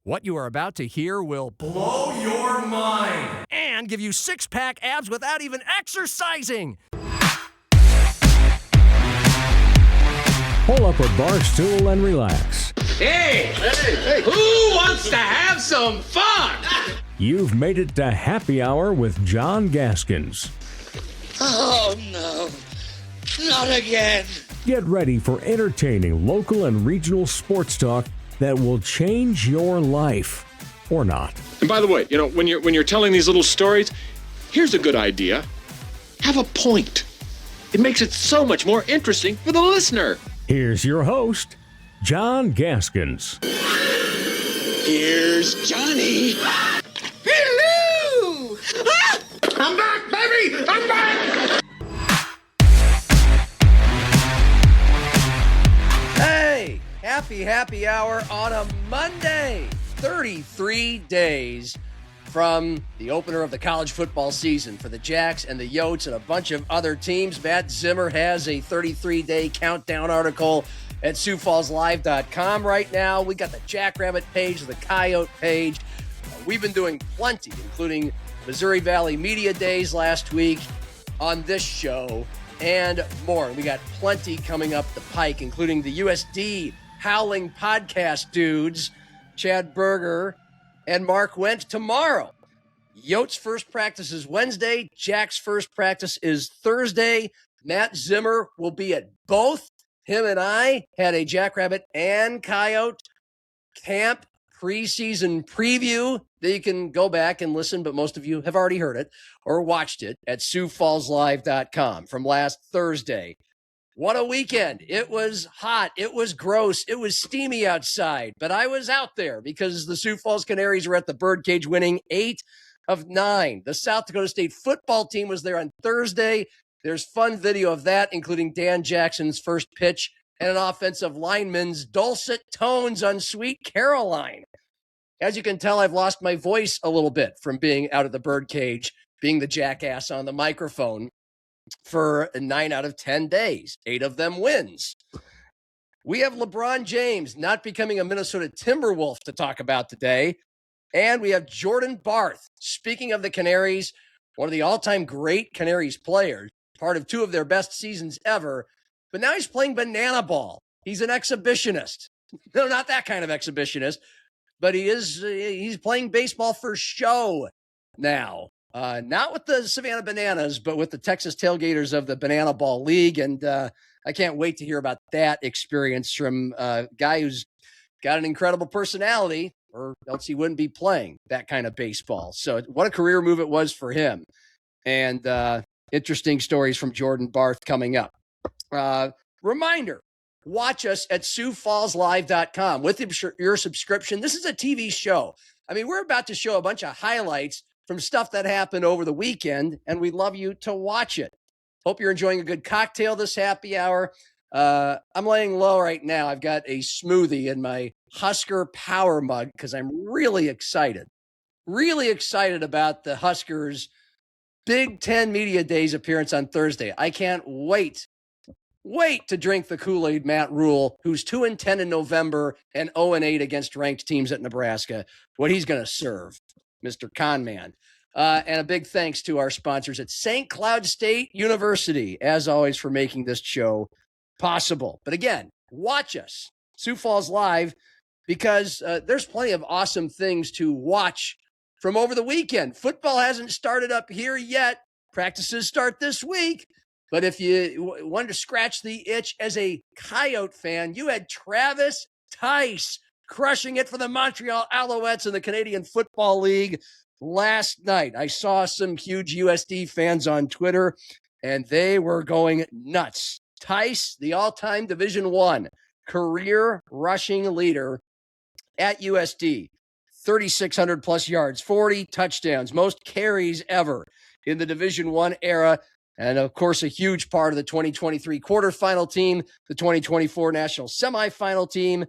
What you are about to hear will blow your mind and give you six-pack abs without even exercising. Pull up a bar stool and relax. Hey, who wants to have some fun? You've made it to Happy Hour with John Gaskins. Oh, no. Not again. Get ready for entertaining local and regional sports talk that will change your life. Or not. And by the way, when you're telling these little stories, here's a good idea. Have a point. It makes it so much more interesting for the listener. Here's your host, John Gaskins. Here's Johnny. Hello! Ah! I'm back, baby! I'm back! Hey, happy hour on a Monday. 33 days from the opener of the college football season for the Jacks and the Yotes and a bunch of other teams. Matt Zimmer has a 33-day countdown article at SiouxFallsLive.com right now. We got the Jackrabbit page, the Coyote page. We've been doing plenty, including Missouri Valley Media Days last week on this show and more. We got plenty coming up the pike, including the USD Howling Podcast dudes, Chad Berger and Mark Wentz tomorrow. Yotes' first practice is Wednesday. Jack's first practice is Thursday. Matt Zimmer will be at both. Him and I had a Jackrabbit and Coyote camp preseason preview that you can go back and listen, but most of you have already heard it or watched it at SiouxFallsLive.com from last Thursday. What a weekend. It was hot. It was gross. It was steamy outside, but I was out there because the Sioux Falls Canaries were at the Birdcage winning 8 of 9. The South Dakota State football team was there on Thursday. There's fun video of that, including Dan Jackson's first pitch and an offensive lineman's dulcet tones on Sweet Caroline. As you can tell, I've lost my voice a little bit from being out at the Birdcage, being the jackass on the microphone for 9 out of 10 days, 8 of them wins. We have LeBron James not becoming a Minnesota Timberwolf to talk about today. And we have Jordan Barth, speaking of the Canaries, one of the all-time great Canaries players, part of 2 of their best seasons ever. But now he's playing banana ball. He's an exhibitionist. No, not that kind of exhibitionist, but he's playing baseball for show now. Not with the Savannah Bananas, but with the Texas Tailgaters of the Banana Ball League. And I can't wait to hear about that experience from a guy who's got an incredible personality, or else he wouldn't be playing that kind of baseball. So what a career move it was for him. And interesting stories from Jordan Barth coming up. Reminder, watch us at SiouxFallsLive.com with your subscription. This is a TV show. I mean, we're about to show a bunch of highlights from stuff that happened over the weekend, and we'd love you to watch it. Hope you're enjoying a good cocktail this happy hour. I'm laying low right now. I've got a smoothie in my Husker Power mug because I'm really excited about the Huskers' Big Ten Media Days appearance on Thursday. I can't wait to drink the Kool-Aid Matt Rule, who's 2-10 in November and 0-8 against ranked teams at Nebraska. What he's going to serve, Mr. Conman. And a big thanks to our sponsors at St. Cloud State University, as always, for making this show possible. But again, watch us, Sioux Falls Live, because there's plenty of awesome things to watch from over the weekend. Football hasn't started up here yet. Practices start this week. But if you wanted to scratch the itch as a Coyote fan, you had Travis Theis crushing it for the Montreal Alouettes in the Canadian Football League last night. I saw some huge USD fans on Twitter, and they were going nuts. Theis, the all-time Division I career rushing leader at USD, 3,600 plus yards, 40 touchdowns, most carries ever in the Division I era. And, of course, a huge part of the 2023 quarterfinal team, the 2024 national semifinal team,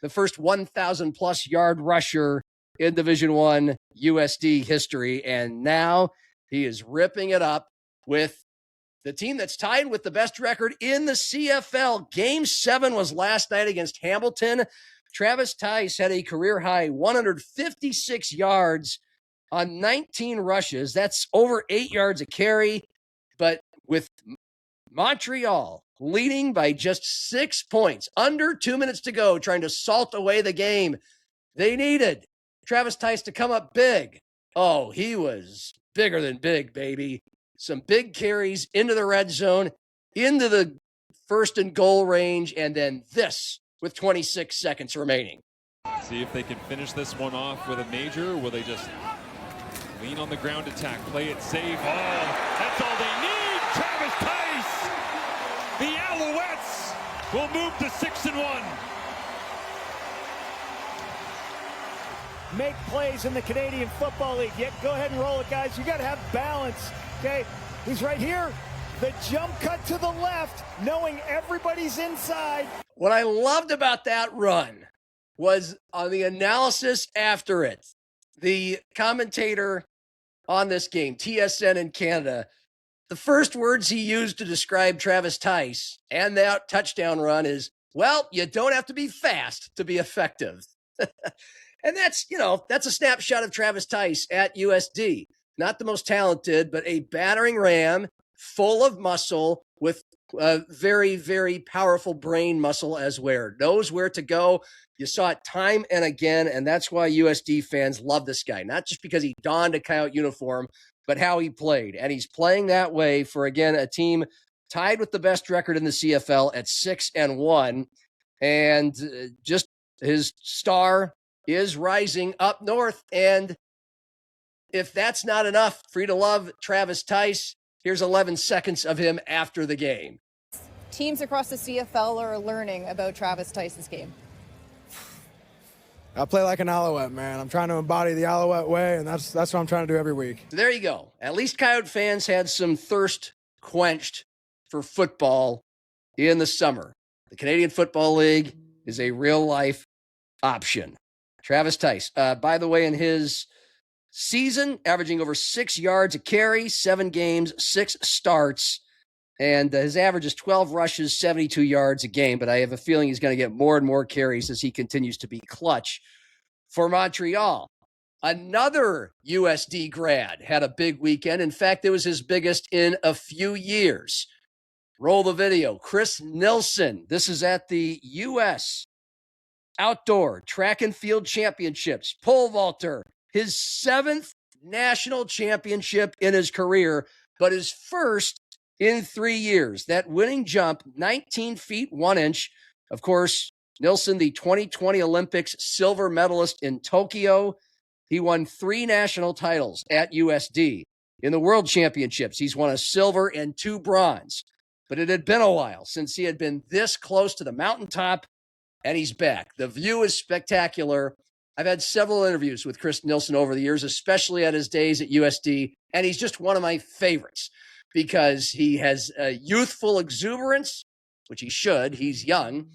the first 1,000-plus yard rusher in Division I USD history. And now he is ripping it up with the team that's tied with the best record in the CFL. Game 7 was last night against Hamilton. Travis Theis had a career-high 156 yards on 19 rushes. That's over 8 yards a carry. But with Montreal leading by just 6 points, under 2 minutes to go, trying to salt away the game, they needed Travis Theis to come up big. Oh, he was bigger than big, baby. Some big carries into the red zone, into the first and goal range, and then this with 26 seconds remaining. See if they can finish this one off with a major, or will they just lean on the ground attack, play it safe? Oh, that's all they need. Travis Theis. The Alouettes will move to 6-1. Make plays in the Canadian Football League. Yet go ahead and roll it, guys. You got to have balance. Okay, he's right here. The jump cut to the left, knowing everybody's inside. What I loved about that run was on the analysis after it. The commentator on this game, TSN in Canada, the first words he used to describe Travis Theis and that touchdown run is, well, you don't have to be fast to be effective. And that's, that's a snapshot of Travis Theis at USD. Not the most talented, but a battering ram, full of muscle, with a very, very powerful brain muscle as well. Knows where to go. You saw it time and again, and that's why USD fans love this guy. Not just because he donned a Coyote uniform, but how he played. And he's playing that way for, again, a team tied with the best record in the CFL at 6-1. And just his star is rising up north. And if that's not enough for you to love Travis Theis, here's 11 seconds of him after the game. Teams across the CFL are learning about Travis Theis's game. I play like an Alouette, man. I'm trying to embody the Alouette way, and that's what I'm trying to do every week. So there you go. At least Coyote fans had some thirst quenched for football in the summer. The Canadian Football League is a real-life option. Travis Theis, by the way, in his season, averaging over 6 yards a carry, 7 games, 6 starts, and his average is 12 rushes, 72 yards a game, but I have a feeling he's going to get more and more carries as he continues to be clutch for Montreal. Another USD grad had a big weekend. In fact, it was his biggest in a few years. Roll the video. Chris Nilson. This is at the U.S. Outdoor Track and Field Championships. Pole vaulter. His 7th national championship in his career, but his first in 3 years. That winning jump, 19 feet 1 inch. Of course, Nilson, the 2020 Olympics silver medalist in Tokyo. He won 3 national titles at USD. In the World Championships, he's won a silver and 2 bronze. But it had been a while since he had been this close to the mountaintop, and he's back. The view is spectacular. I've had several interviews with Chris Nilson over the years, especially at his days at USD, and he's just one of my favorites because he has a youthful exuberance, which he should. He's young,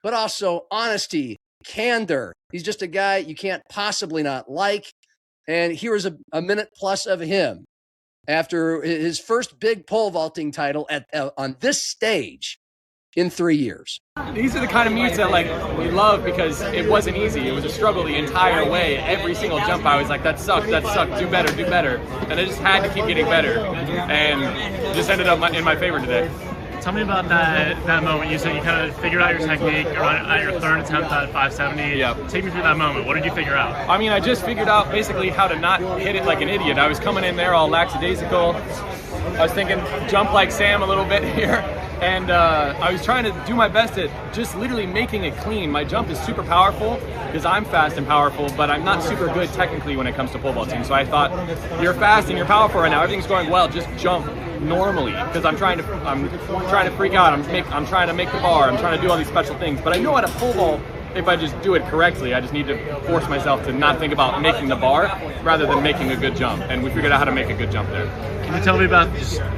but also honesty, candor. He's just a guy you can't possibly not like. And here's a minute plus of him after his first big pole vaulting title on this stage in 3 years. These are the kind of meets that we love because it wasn't easy. It was a struggle the entire way. Every single jump I was like, that sucked, do better. And I just had to keep getting better. And it just ended up in my favor today. Tell me about that moment. You said you kind of figured out your technique at your third attempt at 570. Yeah. Take me through that moment. What did you figure out? I mean, I just figured out basically how to not hit it like an idiot. I was coming in there all lackadaisical. I was thinking jump like Sam a little bit here. And I was trying to do my best at just literally making it clean. My jump is super powerful because I'm fast and powerful, but I'm not super good technically when it comes to pole vaulting. So I thought, you're fast and you're powerful right now. Everything's going well. Just jump normally because I'm trying to freak out. I'm trying to make the bar. I'm trying to do all these special things. But I know how to pole vault if I just do it correctly. I just need to force myself to not think about making the bar rather than making a good jump. And we figured out how to make a good jump there. Can you tell me about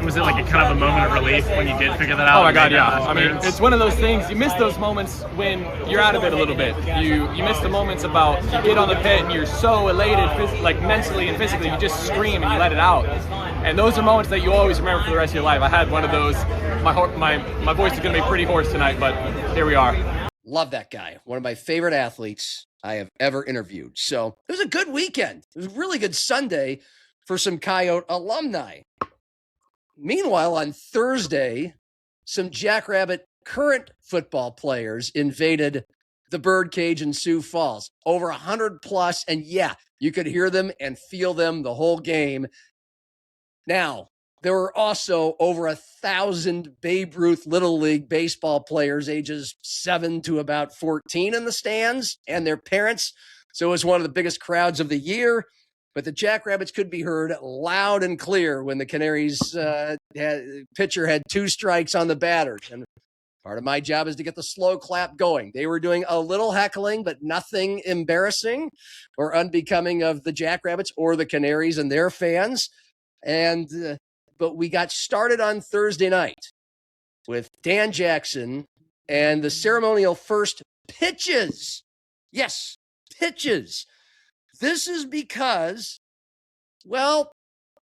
was it like a kind of a moment of relief when you did figure that out? Oh my God, yeah. I mean, it's one of those things, you miss those moments when you're out of it a little bit. You miss the moments about you get on the pit and you're so elated, mentally and physically, you just scream and you let it out. And those are moments that you always remember for the rest of your life. I had one of those. My voice is going to be pretty hoarse tonight, but here we are. Love that guy. One of my favorite athletes I have ever interviewed. So it was a good weekend. It was a really good Sunday for some Coyote alumni. Meanwhile, on Thursday, some Jackrabbit current football players invaded the birdcage in Sioux Falls. Over 100 plus, and yeah, you could hear them and feel them the whole game. Now, there were also over 1,000 Babe Ruth Little League baseball players ages 7 to about 14 in the stands and their parents. So it was one of the biggest crowds of the year. But the Jackrabbits could be heard loud and clear when the Canaries pitcher had 2 strikes on the batters. And part of my job is to get the slow clap going. They were doing a little heckling, but nothing embarrassing or unbecoming of the Jackrabbits or the Canaries and their fans. But we got started on Thursday night with Dan Jackson and the ceremonial first pitches. Yes, pitches. This is because, well,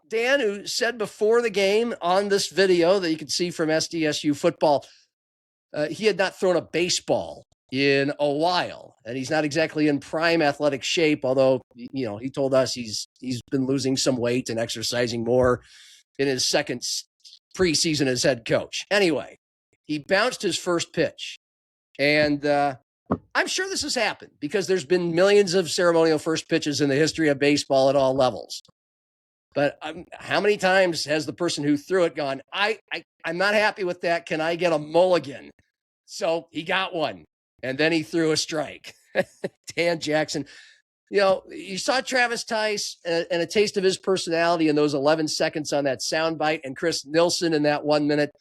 Dan, who said before the game on this video that you can see from SDSU football, he had not thrown a baseball in a while, and he's not exactly in prime athletic shape, although, you know, he told us he's been losing some weight and exercising more in his second preseason as head coach. Anyway, he bounced his first pitch, and I'm sure this has happened because there's been millions of ceremonial first pitches in the history of baseball at all levels. But how many times has the person who threw it gone, I'm not happy with that. Can I get a mulligan? So he got one, and then he threw a strike. Dan Jackson. You know, you saw Travis Theis and a taste of his personality in those 11 seconds on that soundbite, and Chris Nilson in that 1 minute.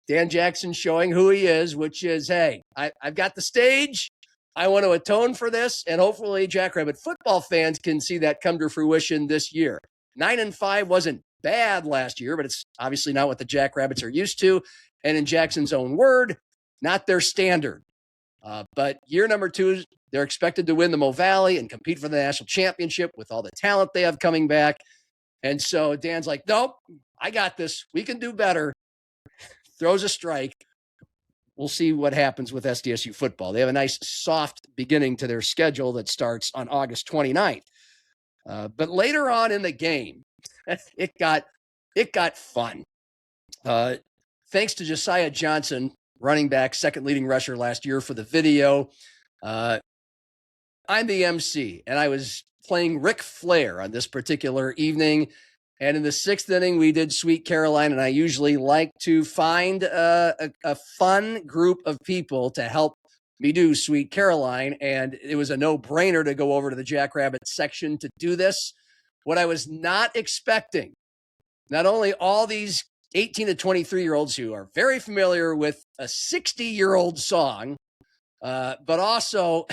Dan Jackson showing who he is, which is, hey, I've got the stage. I want to atone for this, and hopefully Jackrabbit football fans can see that come to fruition this year. 9-5 wasn't bad last year, but it's obviously not what the Jackrabbits are used to, and in Jackson's own word, not their standard. But year number 2, they're expected to win the Mo Valley and compete for the national championship with all the talent they have coming back. And so Dan's like, nope, I got this. We can do better. Throws a strike. We'll see what happens with SDSU football. They have a nice soft beginning to their schedule that starts on August 29th. But later on in the game, it got fun. Thanks to Josiah Johnson, running back, second leading rusher last year for the video. I'm the MC, and I was playing Ric Flair on this particular evening. And in the 6th inning, we did Sweet Caroline, and I usually like to find a fun group of people to help me do Sweet Caroline, and it was a no-brainer to go over to the Jackrabbit section to do this. What I was not expecting, not only all these 18 to 23-year-olds who are very familiar with a 60-year-old song, but also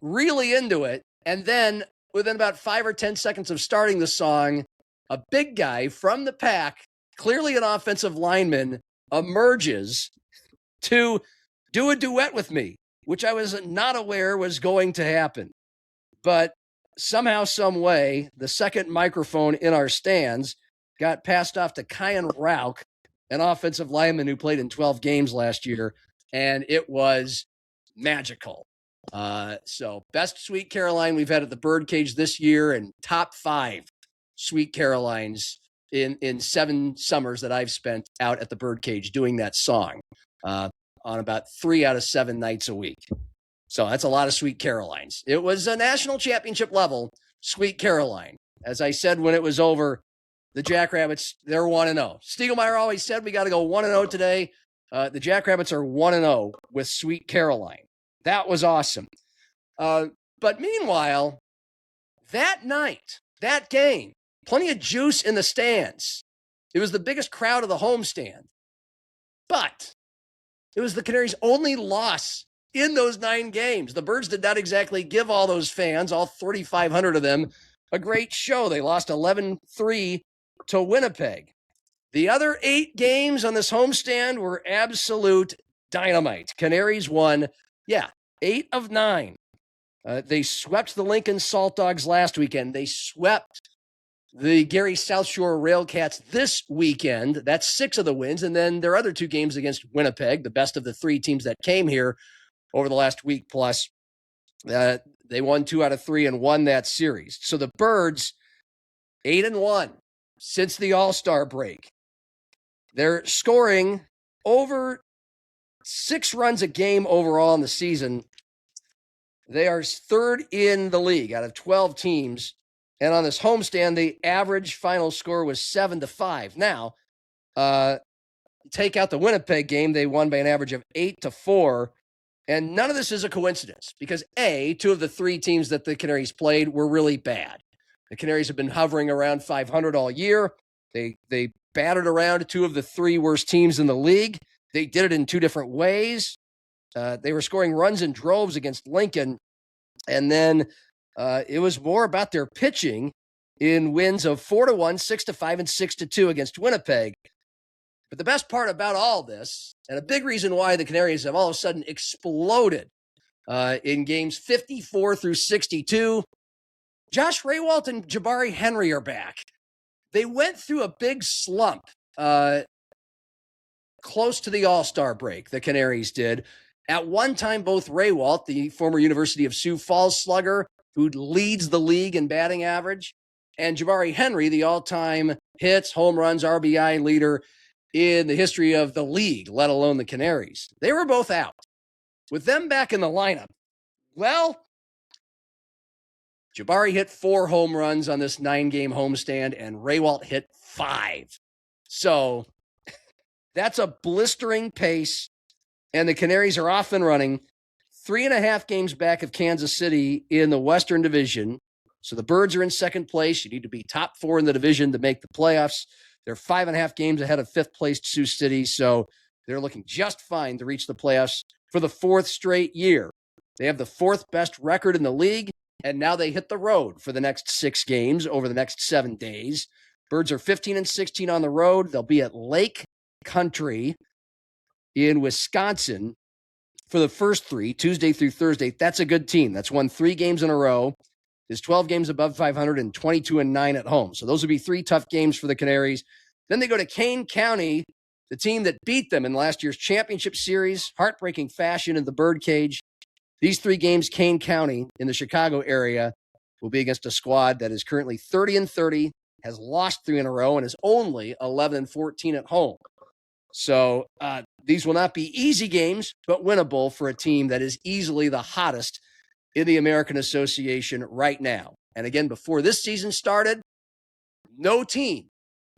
really into it, and then within about 5 or 10 seconds of starting the song, a big guy from the pack, clearly an offensive lineman, emerges to do a duet with me, which I was not aware was going to happen. But somehow, some way, the second microphone in our stands got passed off to Kyan Rauch, an offensive lineman who played in 12 games last year, and it was magical. So best Sweet Caroline we've had at the Birdcage this year, and top 5 Sweet Carolines in 7 summers that I've spent out at the Birdcage doing that song on about 3 out of 7 nights a week. So that's a lot of Sweet Carolines. It was a national championship level Sweet Caroline. As I said when it was over, the Jackrabbits, they're 1-0. Stiegelmeier always said we got to go 1-0 today. The Jackrabbits are 1-0 with Sweet Caroline. That was awesome. But meanwhile, that night, that game, plenty of juice in the stands. It was the biggest crowd of the homestand. But it was the Canaries' only loss in those 9 games. The Birds did not exactly give all those fans, all 3,500 of them, a great show. They lost 11-3 to Winnipeg. The other 8 games on this homestand were absolute dynamite. Canaries won 8 of 9. They swept the Lincoln Salt Dogs last weekend. They swept the Gary South Shore Railcats this weekend. That's 6 of the wins. And then their other 2 games against Winnipeg, the best of the 3 teams that came here, over the last week plus. They won 2 out of 3 and won that series. So the Birds, 8-1 since the All-Star break. They're scoring over 6 runs a game overall in the season. They are third in the league out of 12 teams. And on this homestand, the average final score was 7-5. Now, take out the Winnipeg game, they won by an average of 8-4. And none of this is a coincidence because, A, 2 of the 3 teams that the Canaries played were really bad. The Canaries have been hovering around 500 all year. They battered around 2 of the 3 worst teams in the league. They did it in 2 different ways. They were scoring runs in droves against Lincoln. And then it was more about their pitching in wins of 4-1, 6-5, and 6-2 against Winnipeg. But the best part about all this, and a big reason why the Canaries have all of a sudden exploded in games 54 through 62, Josh Raywalt and Jabari Henry are back. They went through a big slump close to the All-Star break, the Canaries did. At one time, both Raywalt, the former University of Sioux Falls slugger, who leads the league in batting average, and Jabari Henry, the all-time hits, home runs, RBI leader in the history of the league, let alone the Canaries. They were both out. With them back in the lineup, well, Jabari hit 4 home runs on this 9-game homestand, and Raywalt hit 5. So that's a blistering pace, and the Canaries are off and running. 3.5 games back of Kansas City in the Western Division. So the Birds are in second place. You need to be top 4 in the division to make the playoffs. They're 5.5 games ahead of 5th placed Sioux City, so they're looking just fine to reach the playoffs for the 4th straight year. They have the 4th best record in the league, and now they hit the road for the next 6 games over the next 7 days. Birds are 15-16 on the road. They'll be at Lake Country in Wisconsin for the first 3, Tuesday through Thursday. That's a good team. That's won 3 games in a row. Is 12 games above 500 and 22-9 at home. So those would be 3 tough games for the Canaries. Then they go to Kane County, the team that beat them in last year's championship series, heartbreaking fashion in the Birdcage. These 3 games, Kane County in the Chicago area, will be against a squad that is currently 30-30, has lost 3 in a row, and is only 11-14 at home. So these will not be easy games, but winnable for a team that is easily the hottest in the American Association right now. And again, before this season started, no team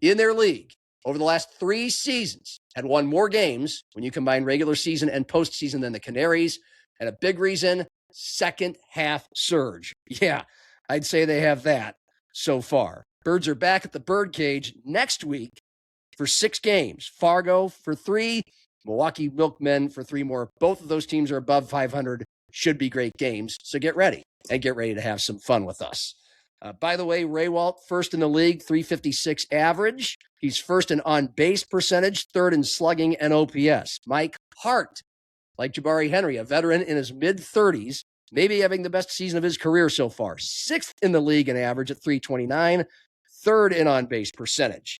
in their league over the last 3 seasons had won more games when you combine regular season and postseason than the Canaries. And a big reason, second half surge. Yeah, I'd say they have that so far. Birds are back at the Birdcage next week for 6 games. Fargo for 3, Milwaukee Milkmen for 3 more. Both of those teams are above 500. Should be great games. So get ready and get ready to have some fun with us. By the way, Raywalt, first in the league, 356 average. He's first in on-base percentage, third in slugging and OPS. Mike Hart, like Jabari Henry, a veteran in his mid-30s, maybe having the best season of his career so far. 6th in the league in average at 329, third in on-base percentage.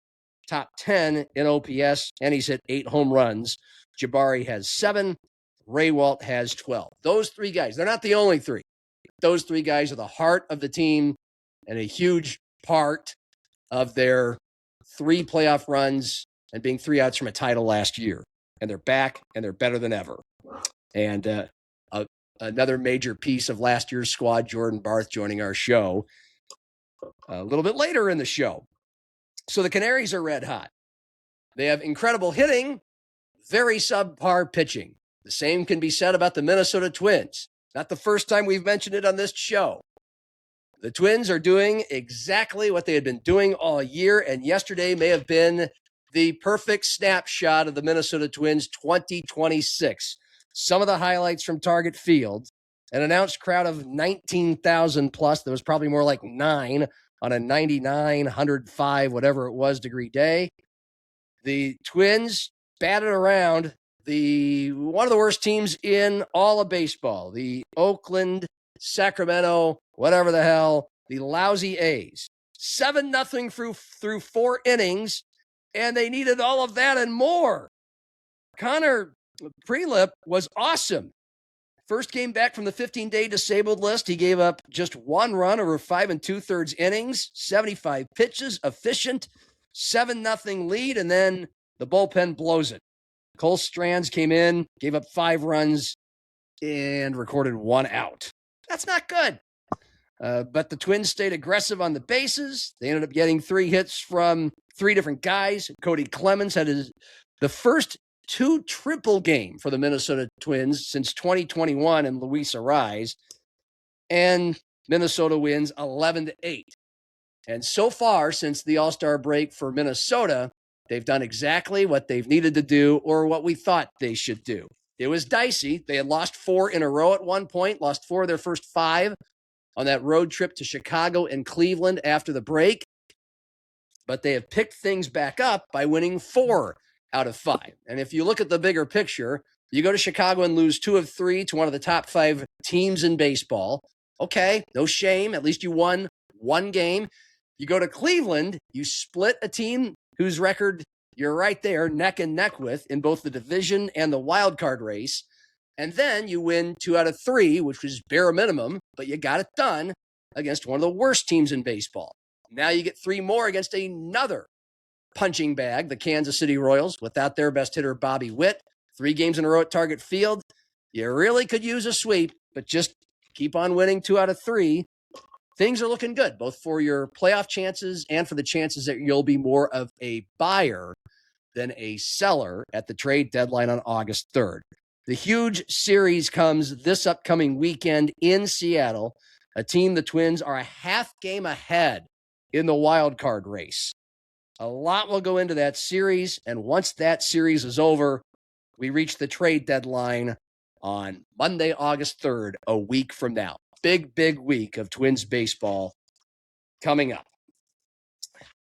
Top 10 in OPS, and he's hit 8 home runs. Jabari has 7. Raywalt has 12. Those 3 guys, they're not the only 3. Those 3 guys are the heart of the team and a huge part of their 3 playoff runs and being 3 outs from a title last year. And they're back, and they're better than ever. And another major piece of last year's squad, Jordan Barth, joining our show a little bit later in the show. So the Canaries are red hot. They have incredible hitting, very subpar pitching. The same can be said about the Minnesota Twins. Not the first time we've mentioned it on this show. The Twins are doing exactly what they had been doing all year, and yesterday may have been the perfect snapshot of the Minnesota Twins 2026. Some of the highlights from Target Field, an announced crowd of 19,000 plus. There was probably more like 9 on a 99, 105, whatever it was, degree day. The Twins batted around one of the worst teams in all of baseball, the Oakland, Sacramento, whatever the hell, the lousy A's. 7-0 through 4 innings, and they needed all of that and more. Connor Prelip was awesome. First game back from the 15-day disabled list, he gave up just 1 run over 5 2/3 innings, 75 pitches, efficient, 7-0 lead, and then the bullpen blows it. Cole Strands came in, gave up 5 runs, and recorded 1 out. That's not good. But the Twins stayed aggressive on the bases. They ended up getting 3 hits from 3 different guys. Cody Clemens had the first 2 triple game for the Minnesota Twins since 2021 and Luis Arraez. And Minnesota wins 11-8. And so far, since the All-Star break for Minnesota, they've done exactly what they've needed to do or what we thought they should do. It was dicey. They had lost 4 in a row at one point, lost 4 of their first 5 on that road trip to Chicago and Cleveland after the break. But they have picked things back up by winning 4 out of 5. And if you look at the bigger picture, you go to Chicago and lose 2 of 3 to one of the top 5 teams in baseball. Okay, no shame. At least you won 1 game. You go to Cleveland, you split a team whose record you're right there neck and neck with in both the division and the wild card race. And then you win 2 out of 3, which was bare minimum, but you got it done against one of the worst teams in baseball. Now you get 3 more against another punching bag, the Kansas City Royals, without their best hitter, Bobby Witt. 3 games in a row at Target Field. You really could use a sweep, but just keep on winning 2 out of 3. Things are looking good, both for your playoff chances and for the chances that you'll be more of a buyer than a seller at the trade deadline on August 3rd. The huge series comes this upcoming weekend in Seattle, a team the Twins are a half game ahead in the wild card race. A lot will go into that series, and once that series is over, we reach the trade deadline on Monday, August 3rd, a week from now. Big, big week of Twins baseball coming up.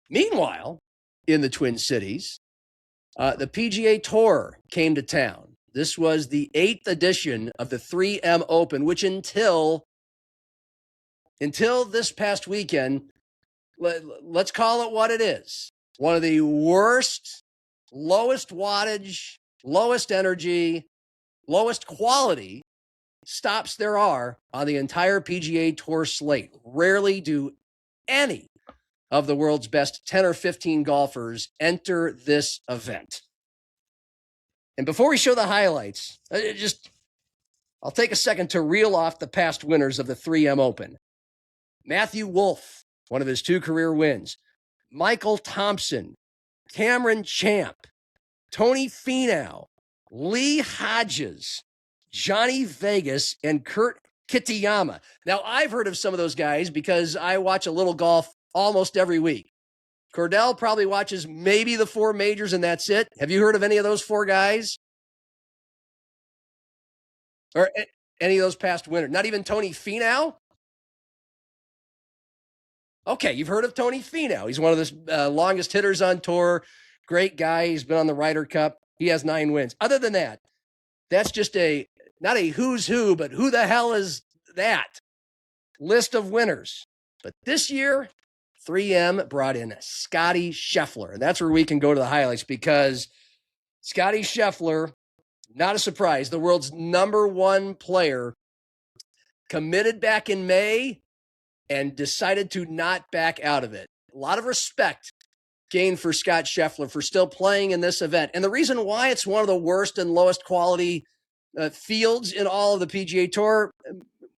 Meanwhile, in the Twin Cities, the PGA Tour came to town. This was the 8th edition of the 3M Open, which until this past weekend, let's call it what it is. One of the worst, lowest wattage, lowest energy, lowest quality stops there are on the entire PGA Tour slate. Rarely do any of the world's best 10 or 15 golfers enter this event. And before we show the highlights, I'll take a second to reel off the past winners of the 3M Open. Matthew Wolff, one of his 2 career wins. Michael Thompson, Cameron Champ, Tony Finau, Lee Hodges, Johnny Vegas, and Kurt Kitayama. Now, I've heard of some of those guys because I watch a little golf almost every week. Cordell probably watches maybe the 4 majors, and that's it. Have you heard of any of those 4 guys? Or any of those past winners? Not even Tony Finau? Okay, you've heard of Tony Finau. He's one of the longest hitters on tour. Great guy. He's been on the Ryder Cup. He has 9 wins. Other than that, that's just not a who's who, but who the hell is that list of winners. But this year, 3M brought in Scotty Scheffler. And that's where we can go to the highlights because Scotty Scheffler, not a surprise, the world's #1 player, committed back in May and decided to not back out of it. A lot of respect gained for Scott Scheffler for still playing in this event. And the reason why it's one of the worst and lowest quality fields in all of the PGA Tour,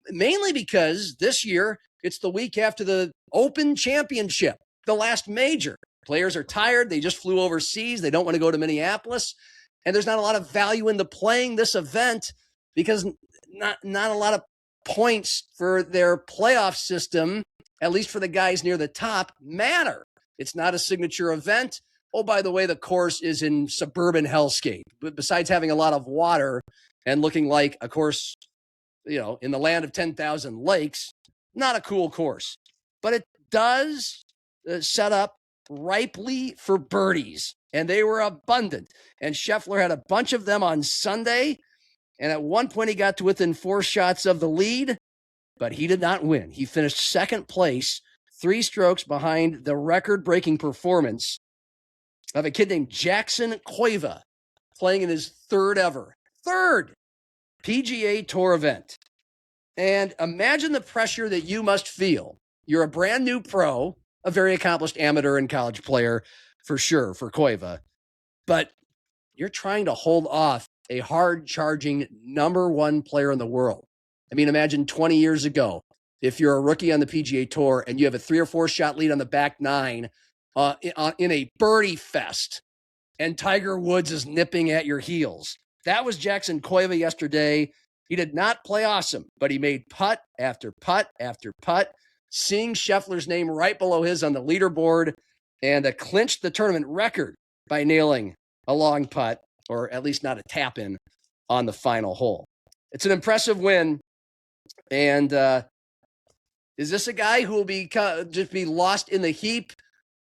mainly because this year it's the week after the Open Championship, the last major. Players are tired. They just flew overseas. They don't want to go to Minneapolis. And there's not a lot of value into playing this event because not a lot of points for their playoff system, at least for the guys near the top, matter. It's not a signature event. Oh, by the way, the course is in suburban hellscape. But besides having a lot of water and looking like a course, in the land of 10,000 lakes, not a cool course. But it does set up ripely for birdies, and they were abundant. And Scheffler had a bunch of them on Sunday, and at one point he got to within 4 shots of the lead, but he did not win. He finished second place, 3 strokes behind the record-breaking performance of a kid named Jackson Cueva, playing in his third PGA Tour event. And imagine the pressure that you must feel. You're a brand new pro, a very accomplished amateur and college player for sure for Koiva, but you're trying to hold off a hard-charging number one player in the world. I mean, imagine 20 years ago, if you're a rookie on the PGA Tour and you have a 3 or 4 shot lead on the back nine in a birdie fest, and Tiger Woods is nipping at your heels. That was Jackson Koiva yesterday. He did not play awesome, but he made putt after putt after putt, seeing Scheffler's name right below his on the leaderboard, and clinched the tournament record by nailing a long putt, or at least not a tap-in, on the final hole. It's an impressive win, and is this a guy who will just be lost in the heap,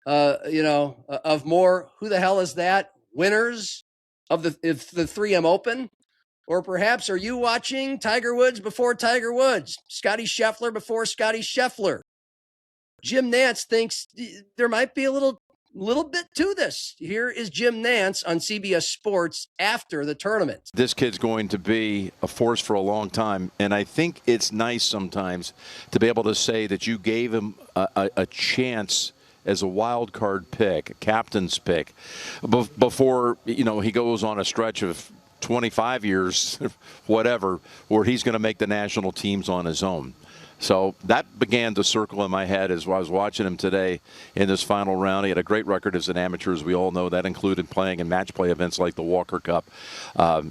of more, who the hell is that, winners of the 3M Open? Or perhaps are you watching Tiger Woods before Tiger Woods, Scotty Scheffler before Scotty Scheffler? Jim Nantz thinks there might be a little bit to this. Here is Jim Nantz on CBS Sports after the tournament. This kid's going to be a force for a long time, and I think it's nice sometimes to be able to say that you gave him a chance as a wild card pick, a captain's pick, before he goes on a stretch of 25 years, whatever, where he's going to make the national teams on his own. So that began to circle in my head as I was watching him today in this final round. He had a great record as an amateur, as we all know. That included playing in match play events like the Walker Cup.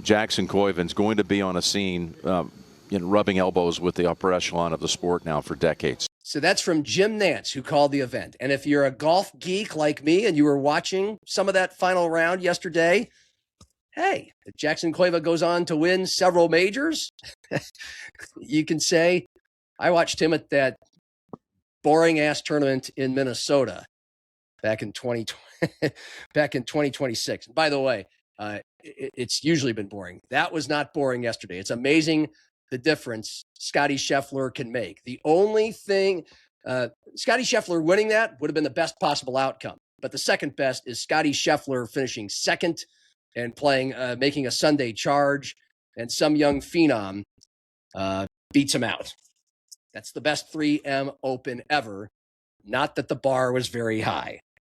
Jackson Koiva is going to be on a scene, rubbing elbows with the upper echelon of the sport now for decades. So that's from Jim Nantz, who called the event. And if you're a golf geek like me and you were watching some of that final round yesterday, hey, if Jackson Koiva goes on to win several majors, you can say, I watched him at that boring-ass tournament in Minnesota back in 2026. By the way, it's usually been boring. That was not boring yesterday. It's amazing the difference Scotty Scheffler can make. The only thing, Scotty Scheffler winning that would have been the best possible outcome. But the second best is Scotty Scheffler finishing second and playing, making a Sunday charge, and some young phenom beats him out. That's the best 3M Open ever. Not that the bar was very high.